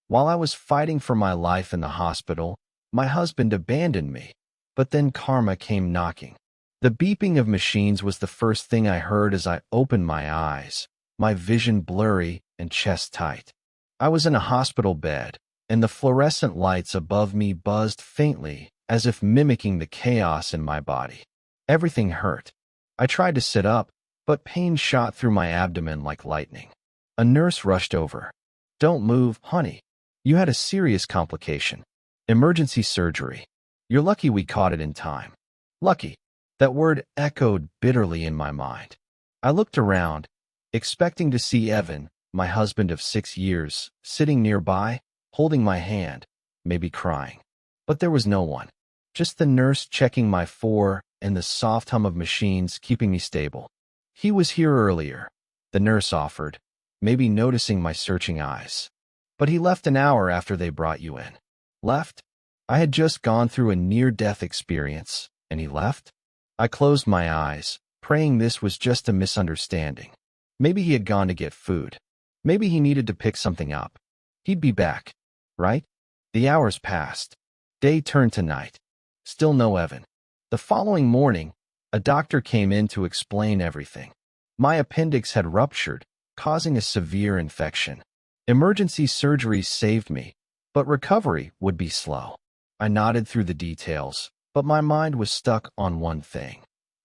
While I was fighting for my life in the hospital, my husband abandoned me. But then karma came knocking. The beeping of machines was the first thing I heard as I opened my eyes, my vision blurry and chest tight. I was in a hospital bed, and the fluorescent lights above me buzzed faintly, as if mimicking the chaos in my body. Everything hurt. I tried to sit up, but pain shot through my abdomen like lightning. A nurse rushed over. "Don't move, honey. You had a serious complication. Emergency surgery. You're lucky we caught it in time." Lucky. That word echoed bitterly in my mind. I looked around, expecting to see Evan, my husband of 6 years, sitting nearby, holding my hand, maybe crying. But there was no one. Just the nurse checking my four and the soft hum of machines keeping me stable. "He was here earlier," the nurse offered, maybe noticing my searching eyes. "But he left an hour after they brought you in." Left? I had just gone through a near-death experience, and he left? I closed my eyes, praying this was just a misunderstanding. Maybe he had gone to get food. Maybe he needed to pick something up. He'd be back, right? The hours passed. Day turned to night. Still no Evan. The following morning, a doctor came in to explain everything. My appendix had ruptured, causing a severe infection. Emergency surgery saved me, but recovery would be slow. I nodded through the details, but my mind was stuck on one thing.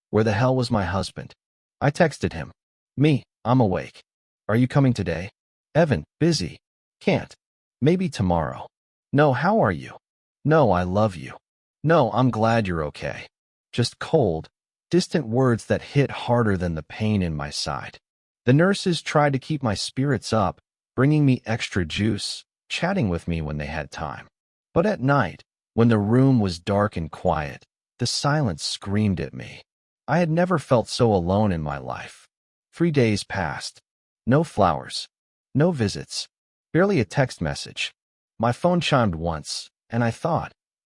Where the hell was my husband? I texted him. "Me, I'm awake. Are you coming today?" "Evan, busy. Can't. Maybe tomorrow." "No, how are you?" "No, I love you." "No, I'm glad you're okay." Just cold, distant words that hit harder than the pain in my side. The nurses tried to keep my spirits up, bringing me extra juice, chatting with me when they had time. But at night, when the room was dark and quiet, the silence screamed at me. I had never felt so alone in my life. 3 days passed. No flowers. No visits. Barely a text message. My phone chimed once, and I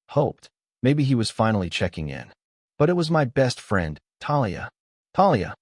hoped, maybe he was finally checking in. But it was my best friend, Talia. "Talia.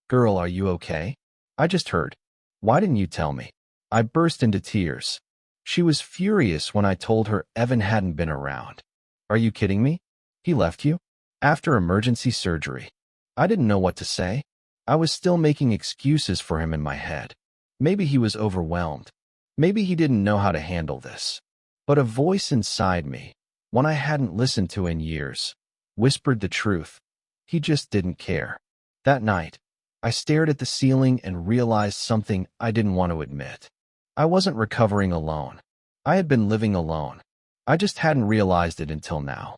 Girl, are you okay? I just heard. Why didn't you tell me?" I burst into tears. She was furious when I told her Evan hadn't been around. "Are you kidding me? He left you? After emergency surgery?" I didn't know what to say. I was still making excuses for him in my head. Maybe he was overwhelmed. Maybe he didn't know how to handle this. But a voice inside me, one I hadn't listened to in years, whispered the truth. He just didn't care. That night, I stared at the ceiling and realized something I didn't want to admit. I wasn't recovering alone. I had been living alone. I just hadn't realized it until now.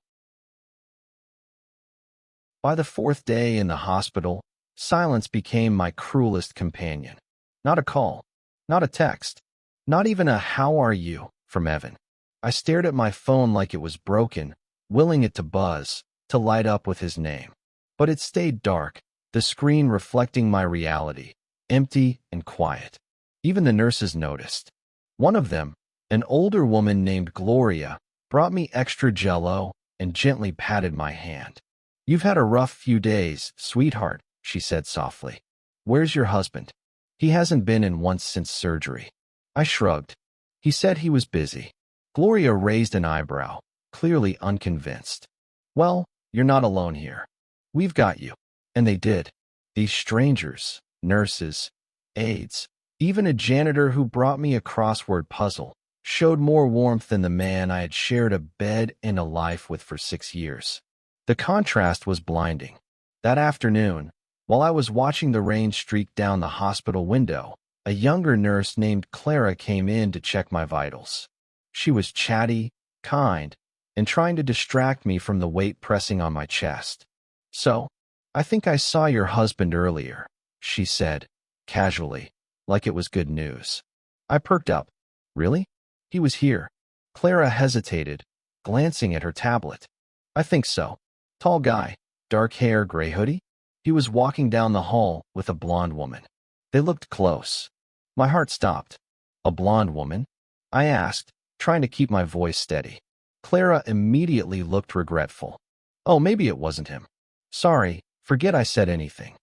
By the 4th day in the hospital, silence became my cruelest companion. Not a call, not a text, not even a "how are you" from Evan. I stared at my phone like it was broken, willing it to buzz, to light up with his name. But it stayed dark, the screen reflecting my reality, empty and quiet. Even the nurses noticed. One of them, an older woman named Gloria, brought me extra Jell-O and gently patted my hand. "You've had a rough few days, sweetheart," she said softly. "Where's your husband?" "He hasn't been in once since surgery." I shrugged. "He said he was busy." Gloria raised an eyebrow, clearly unconvinced. "Well, you're not alone here. We've got you." And they did. These strangers, nurses, aides, even a janitor who brought me a crossword puzzle, showed more warmth than the man I had shared a bed and a life with for 6 years. The contrast was blinding. That afternoon, while I was watching the rain streak down the hospital window, a younger nurse named Clara came in to check my vitals. She was chatty, kind, and trying to distract me from the weight pressing on my chest. "So, I think I saw your husband earlier," she said, casually, like it was good news. I perked up. "Really? He was here?" Clara hesitated, glancing at her tablet. "I think so. Tall guy, dark hair, gray hoodie?" He was walking down the hall with a blonde woman. They looked close. My heart stopped. "A blonde woman?" I asked, trying to keep my voice steady. Clara immediately looked regretful. "Oh, maybe it wasn't him. Sorry, forget I said anything."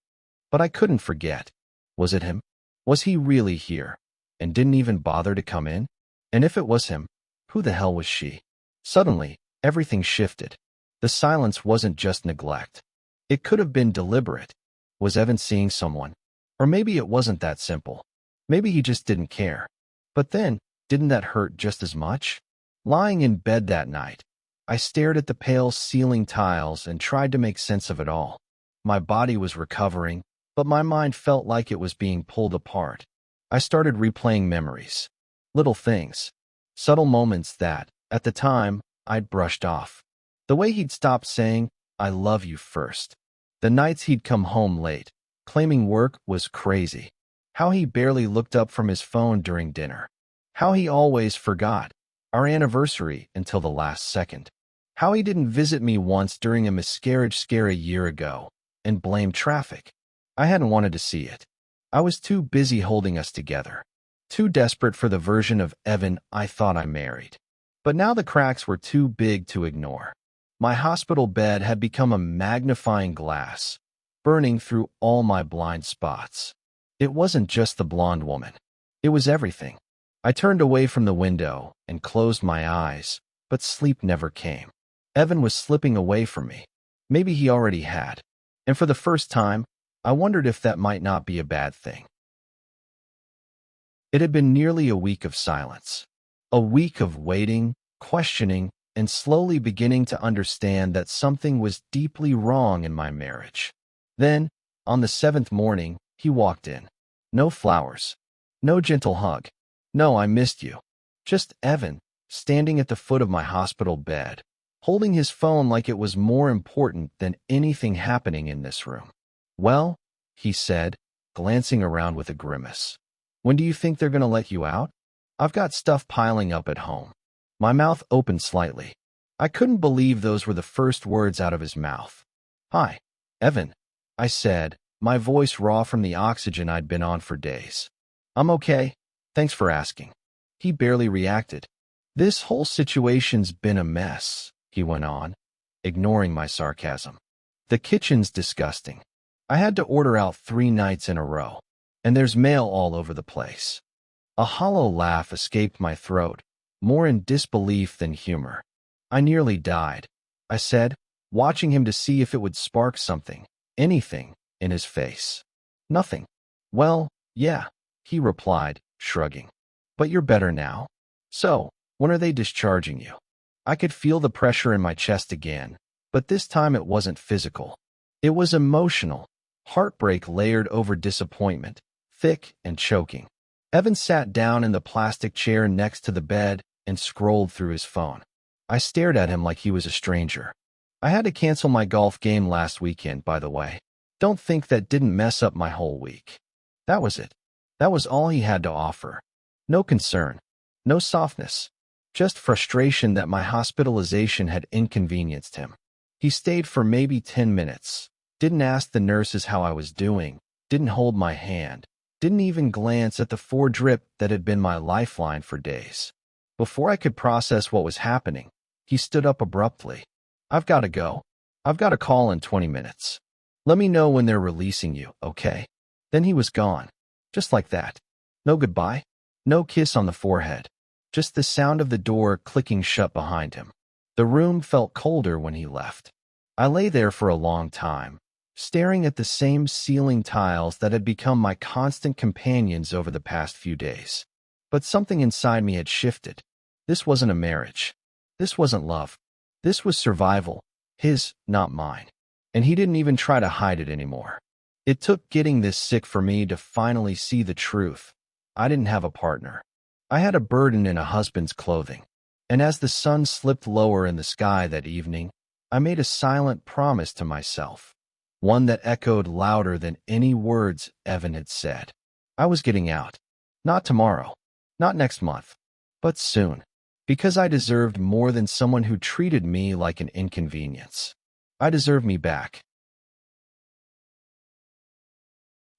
But I couldn't forget. Was it him? Was he really here? And didn't even bother to come in? And if it was him, who the hell was she? Suddenly, everything shifted. The silence wasn't just neglect. It could have been deliberate. Was Evan seeing someone? Or maybe it wasn't that simple. Maybe he just didn't care. But then, didn't that hurt just as much? Lying in bed that night, I stared at the pale ceiling tiles and tried to make sense of it all. My body was recovering, but my mind felt like it was being pulled apart. I started replaying memories. Little things. Subtle moments that, at the time, I'd brushed off. The way he'd stopped saying, "I love you" first. The nights he'd come home late, claiming work was crazy. How he barely looked up from his phone during dinner. How he always forgot our anniversary until the last second. How he didn't visit me once during a miscarriage scare a year ago and blamed traffic. I hadn't wanted to see it. I was too busy holding us together. Too desperate for the version of Evan I thought I married. But now the cracks were too big to ignore. My hospital bed had become a magnifying glass, burning through all my blind spots. It wasn't just the blonde woman. It was everything. I turned away from the window and closed my eyes, but sleep never came. Evan was slipping away from me. Maybe he already had. And for the first time, I wondered if that might not be a bad thing. It had been nearly a week of silence. A week of waiting, questioning, and slowly beginning to understand that something was deeply wrong in my marriage. Then, on the 7th morning, he walked in. No flowers. No gentle hug. No, "I missed you." Just Evan, standing at the foot of my hospital bed, holding his phone like it was more important than anything happening in this room. "Well," he said, glancing around with a grimace. "When do you think they're going to let you out? I've got stuff piling up at home." My mouth opened slightly. I couldn't believe those were the first words out of his mouth. "Hi, Evan," I said, my voice raw from the oxygen I'd been on for days. "I'm okay. Thanks for asking." He barely reacted. "This whole situation's been a mess," he went on, ignoring my sarcasm. "The kitchen's disgusting. I had to order out 3 nights in a row, and there's mail all over the place." A hollow laugh escaped my throat, more in disbelief than humor. "I nearly died," I said, watching him to see if it would spark something, anything, in his face. "Nothing." "Well, yeah," he replied, shrugging. "But you're better now. So, when are they discharging you?" I could feel the pressure in my chest again, but this time it wasn't physical. It was emotional, heartbreak layered over disappointment, thick and choking. Evan sat down in the plastic chair next to the bed and scrolled through his phone. I stared at him like he was a stranger. "I had to cancel my golf game last weekend, by the way. Don't think that didn't mess up my whole week." That was it. That was all he had to offer. No concern, no softness, just frustration that my hospitalization had inconvenienced him. He stayed for maybe 10 minutes, didn't ask the nurses how I was doing, didn't hold my hand, didn't even glance at the 4-drip that had been my lifeline for days. Before I could process what was happening, he stood up abruptly. "I've got to go. I've got a call in 20 minutes. Let me know when they're releasing you, okay?" Then he was gone. Just like that. No goodbye. No kiss on the forehead. Just the sound of the door clicking shut behind him. The room felt colder when he left. I lay there for a long time, staring at the same ceiling tiles that had become my constant companions over the past few days. But something inside me had shifted. This wasn't a marriage. This wasn't love. This was survival. His, not mine. And he didn't even try to hide it anymore. It took getting this sick for me to finally see the truth. I didn't have a partner. I had a burden in a husband's clothing. And as the sun slipped lower in the sky that evening, I made a silent promise to myself. One that echoed louder than any words Evan had said. I was getting out. Not tomorrow. Not next month. But soon. Because I deserved more than someone who treated me like an inconvenience. I deserved me back.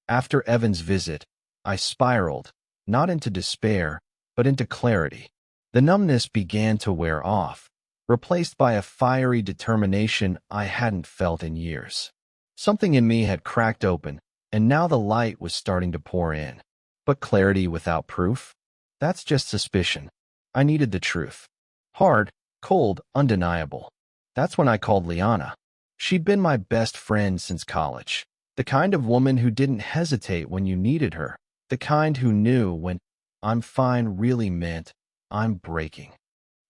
After Evan's visit, I spiraled, not into despair, but into clarity. The numbness began to wear off, replaced by a fiery determination I hadn't felt in years. Something in me had cracked open, and now the light was starting to pour in. But clarity without proof? That's just suspicion. I needed the truth. Hard, cold, undeniable. That's when I called Liana. She'd been my best friend since college. The kind of woman who didn't hesitate when you needed her. The kind who knew when "I'm fine" really meant "I'm breaking."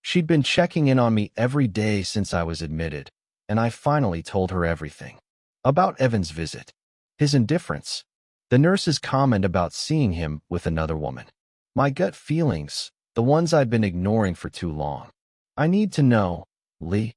She'd been checking in on me every day since I was admitted, and I finally told her everything. About Evan's visit, his indifference, the nurse's comment about seeing him with another woman. My gut feelings, the ones I'd been ignoring for too long. "I need to know, Lee,"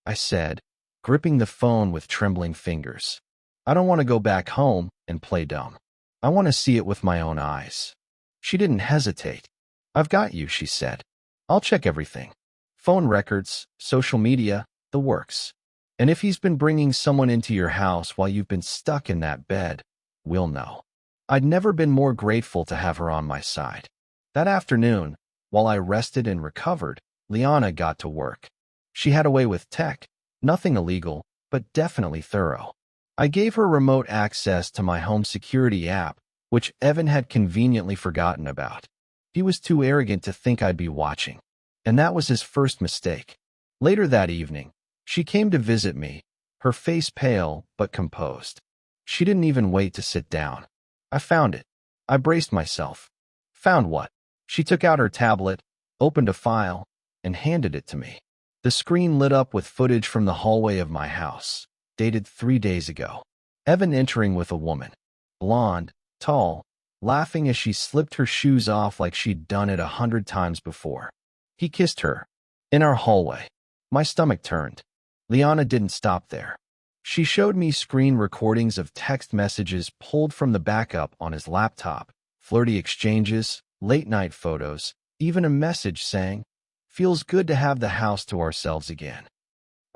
I said, gripping the phone with trembling fingers. "I don't want to go back home and play dumb. I want to see it with my own eyes." She didn't hesitate. "I've got you," she said. "I'll check everything. Phone records, social media, the works. And if he's been bringing someone into your house while you've been stuck in that bed, we'll know." I'd never been more grateful to have her on my side. That afternoon, while I rested and recovered, Liana got to work. She had a way with tech, nothing illegal, but definitely thorough. I gave her remote access to my home security app, which Evan had conveniently forgotten about. He was too arrogant to think I'd be watching. And that was his first mistake. Later that evening, she came to visit me, her face pale but composed. She didn't even wait to sit down. "I found it." I braced myself. "Found what?" She took out her tablet, opened a file, and handed it to me. The screen lit up with footage from the hallway of my house, dated 3 days ago. Evan entering with a woman. Blonde, tall, laughing as she slipped her shoes off like she'd done it 100 times before. He kissed her. In our hallway. My stomach turned. Liana didn't stop there. She showed me screen recordings of text messages pulled from the backup on his laptop, flirty exchanges, late-night photos, even a message saying, "Feels good to have the house to ourselves again."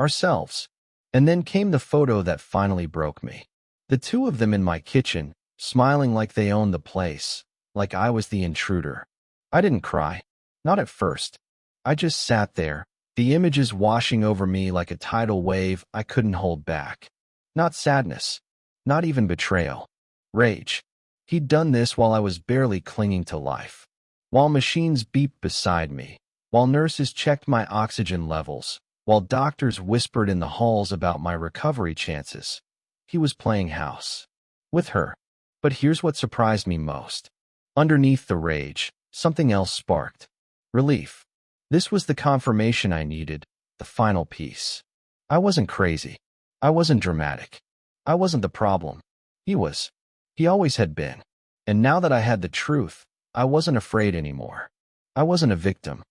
Ourselves. And then came the photo that finally broke me. The two of them in my kitchen, smiling like they owned the place, like I was the intruder. I didn't cry. Not at first. I just sat there, the images washing over me like a tidal wave I couldn't hold back. Not sadness. Not even betrayal. Rage. He'd done this while I was barely clinging to life. While machines beeped beside me. While nurses checked my oxygen levels. While doctors whispered in the halls about my recovery chances. He was playing house. With her. But here's what surprised me most. Underneath the rage, something else sparked. Relief. This was the confirmation I needed, the final piece. I wasn't crazy. I wasn't dramatic. I wasn't the problem. He was. He always had been. And now that I had the truth, I wasn't afraid anymore. I wasn't a victim.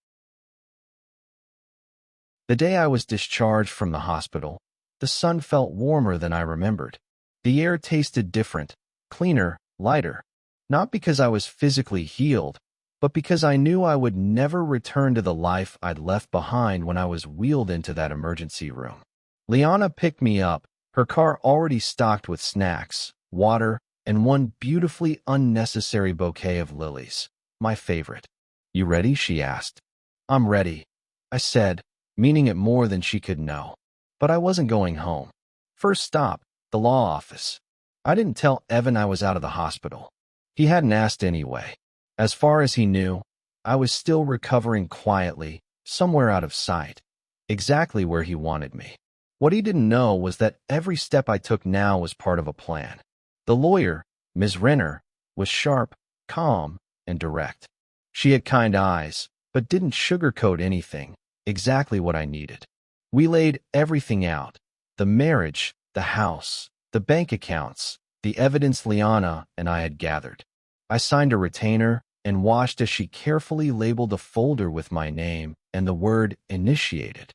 The day I was discharged from the hospital, the sun felt warmer than I remembered. The air tasted different, cleaner, lighter. Not because I was physically healed, but because I knew I would never return to the life I'd left behind when I was wheeled into that emergency room. Liana picked me up, her car already stocked with snacks, water, and one beautifully unnecessary bouquet of lilies, my favorite. "You ready?" she asked. "I'm ready," I said, meaning it more than she could know. But I wasn't going home. First stop, the law office. I didn't tell Evan I was out of the hospital. He hadn't asked anyway. As far as he knew, I was still recovering quietly, somewhere out of sight, exactly where he wanted me. What he didn't know was that every step I took now was part of a plan. The lawyer, Ms. Renner, was sharp, calm, and direct. She had kind eyes, but didn't sugarcoat anything, exactly what I needed. We laid everything out, the marriage, the house, the bank accounts, the evidence Liana and I had gathered. I signed a retainer and watched as she carefully labeled a folder with my name and the word "initiated."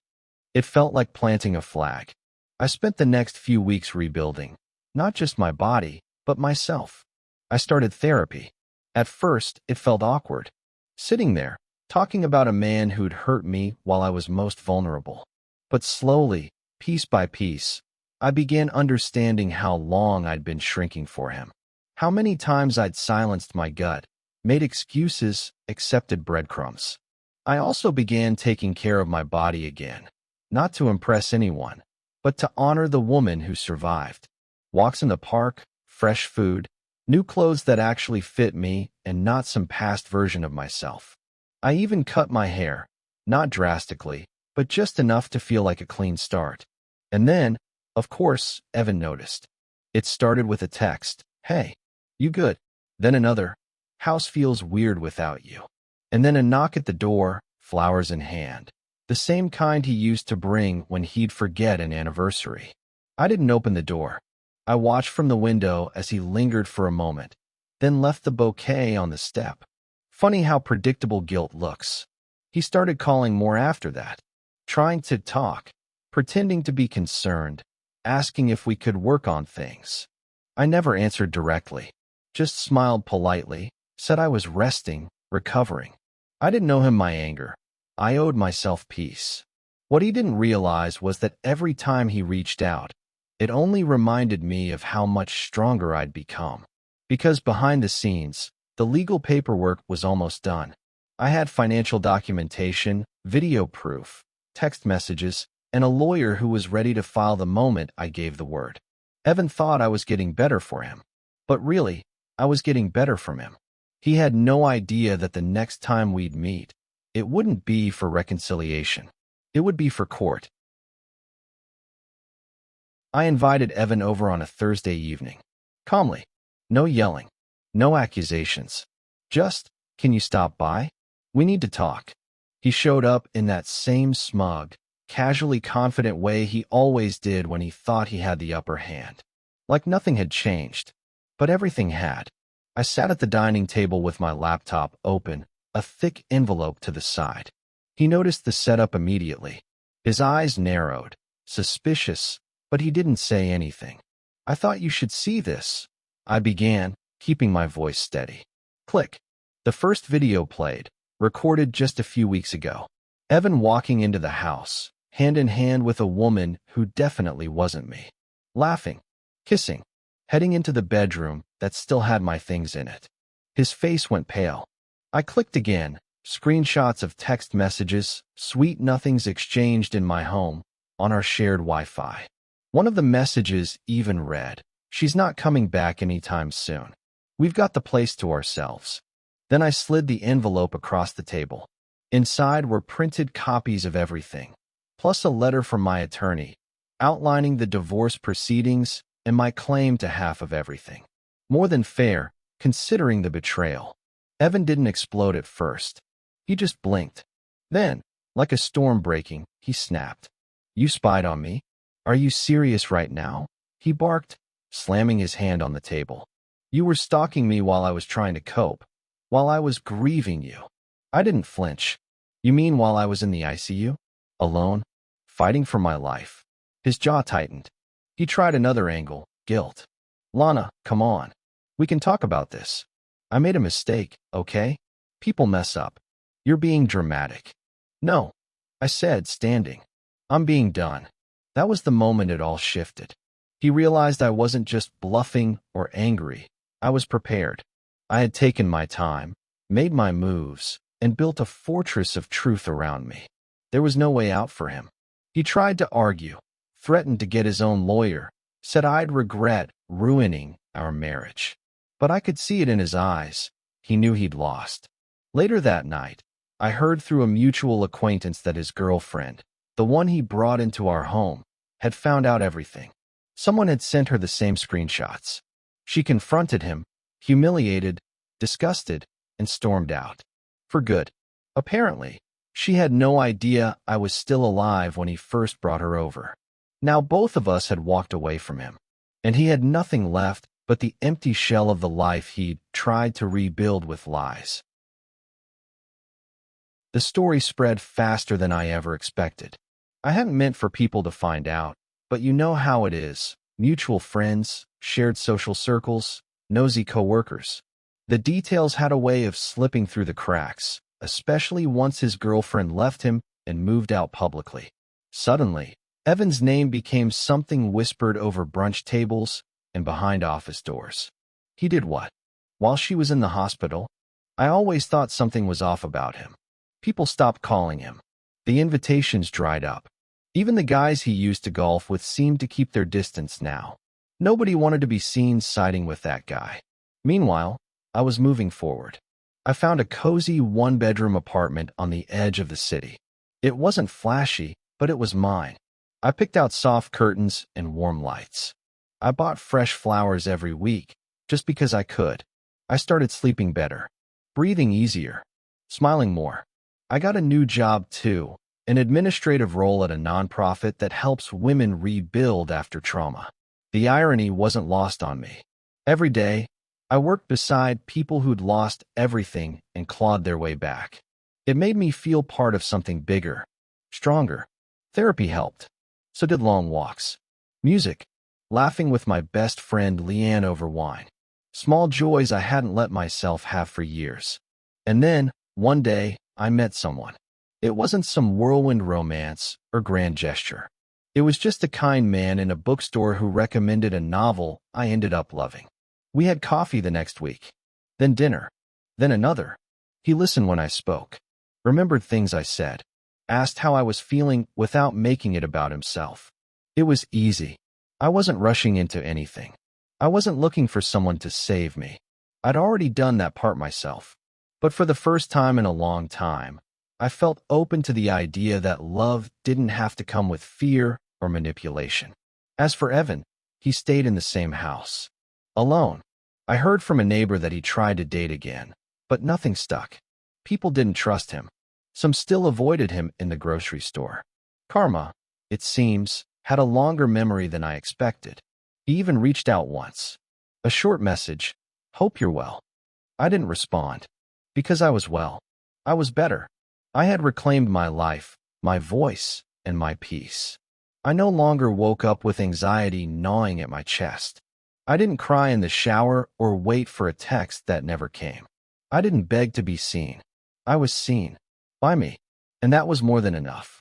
It felt like planting a flag. I spent the next few weeks rebuilding, not just my body, but myself. I started therapy. At first, it felt awkward. Sitting there, talking about a man who'd hurt me while I was most vulnerable. But slowly, piece by piece, I began understanding how long I'd been shrinking for him. How many times I'd silenced my gut, made excuses, accepted breadcrumbs. I also began taking care of my body again, not to impress anyone, but to honor the woman who survived. Walks in the park, fresh food, new clothes that actually fit me and not some past version of myself. I even cut my hair, not drastically, but just enough to feel like a clean start. And then, of course, Evan noticed. It started with a text, "Hey, you good?" Then another, "House feels weird without you." And then a knock at the door, flowers in hand. The same kind he used to bring when he'd forget an anniversary. I didn't open the door. I watched from the window as he lingered for a moment, then left the bouquet on the step. Funny how predictable guilt looks. He started calling more after that, trying to talk, pretending to be concerned, asking if we could work on things. I never answered directly, just smiled politely, said I was resting, recovering. I didn't owe him my anger. I owed myself peace. What he didn't realize was that every time he reached out, it only reminded me of how much stronger I'd become. Because behind the scenes, the legal paperwork was almost done. I had financial documentation, video proof, text messages, and a lawyer who was ready to file the moment I gave the word. Evan thought I was getting better for him. But really, I was getting better from him. He had no idea that the next time we'd meet, it wouldn't be for reconciliation. It would be for court. I invited Evan over on a Thursday evening. Calmly. No yelling. No accusations. Just, "Can you stop by? We need to talk." He showed up in that same smug, casually confident way he always did when he thought he had the upper hand. Like nothing had changed. But everything had. I sat at the dining table with my laptop open, a thick envelope to the side. He noticed the setup immediately. His eyes narrowed, suspicious, but he didn't say anything. "I thought you should see this," I began, keeping my voice steady. Click. The first video played, recorded just a few weeks ago. Evan walking into the house, hand in hand with a woman who definitely wasn't me. Laughing, kissing, heading into the bedroom that still had my things in it. His face went pale. I clicked again, screenshots of text messages, sweet nothings exchanged in my home, on our shared Wi-Fi. One of the messages even read, "She's not coming back anytime soon. We've got the place to ourselves." Then I slid the envelope across the table. Inside were printed copies of everything, plus a letter from my attorney, outlining the divorce proceedings and my claim to half of everything. More than fair, considering the betrayal. Evan didn't explode at first. He just blinked. Then, like a storm breaking, he snapped. "You spied on me? Are you serious right now?" he barked, slamming his hand on the table. "You were stalking me while I was trying to cope, while I was grieving you." I didn't flinch. "You mean while I was in the ICU? Alone? Fighting for my life?" His jaw tightened. He tried another angle, guilt. "Lana, come on. We can talk about this. I made a mistake, okay? People mess up. You're being dramatic." "No," I said, standing. "I'm being done." That was the moment it all shifted. He realized I wasn't just bluffing or angry. I was prepared. I had taken my time, made my moves, and built a fortress of truth around me. There was no way out for him. He tried to argue, threatened to get his own lawyer, said I'd regret ruining our marriage. But I could see it in his eyes. He knew he'd lost. Later that night, I heard through a mutual acquaintance that his girlfriend, the one he brought into our home, had found out everything. Someone had sent her the same screenshots. She confronted him, humiliated, disgusted, and stormed out. For good. Apparently, she had no idea I was still alive when he first brought her over. Now both of us had walked away from him, and he had nothing left but the empty shell of the life he'd tried to rebuild with lies. The story spread faster than I ever expected. I hadn't meant for people to find out, but you know how it is. Mutual friends, shared social circles, nosy coworkers. The details had a way of slipping through the cracks, especially once his girlfriend left him and moved out publicly. Suddenly, Evan's name became something whispered over brunch tables and behind office doors. He did what? While she was in the hospital, I always thought something was off about him. People stopped calling him. The invitations dried up. Even the guys he used to golf with seemed to keep their distance now. Nobody wanted to be seen siding with that guy. Meanwhile, I was moving forward. I found a cozy one-bedroom apartment on the edge of the city. It wasn't flashy, but it was mine. I picked out soft curtains and warm lights. I bought fresh flowers every week, just because I could. I started sleeping better, breathing easier, smiling more. I got a new job too, an administrative role at a nonprofit that helps women rebuild after trauma. The irony wasn't lost on me. Every day, I worked beside people who'd lost everything and clawed their way back. It made me feel part of something bigger, stronger. Therapy helped. So did long walks. Music. Laughing with my best friend Leanne over wine. Small joys I hadn't let myself have for years. And then, one day, I met someone. It wasn't some whirlwind romance or grand gesture. It was just a kind man in a bookstore who recommended a novel I ended up loving. We had coffee the next week, then dinner, then another. He listened when I spoke, remembered things I said, asked how I was feeling without making it about himself. It was easy. I wasn't rushing into anything. I wasn't looking for someone to save me. I'd already done that part myself. But for the first time in a long time, I felt open to the idea that love didn't have to come with fear or manipulation. As for Evan, he stayed in the same house. Alone. I heard from a neighbor that he tried to date again, but nothing stuck. People didn't trust him. Some still avoided him in the grocery store. Karma, it seems, had a longer memory than I expected. He even reached out once. A short message, "Hope you're well." I didn't respond. Because I was well. I was better. I had reclaimed my life, my voice, and my peace. I no longer woke up with anxiety gnawing at my chest. I didn't cry in the shower or wait for a text that never came. I didn't beg to be seen. I was seen. By me. And that was more than enough.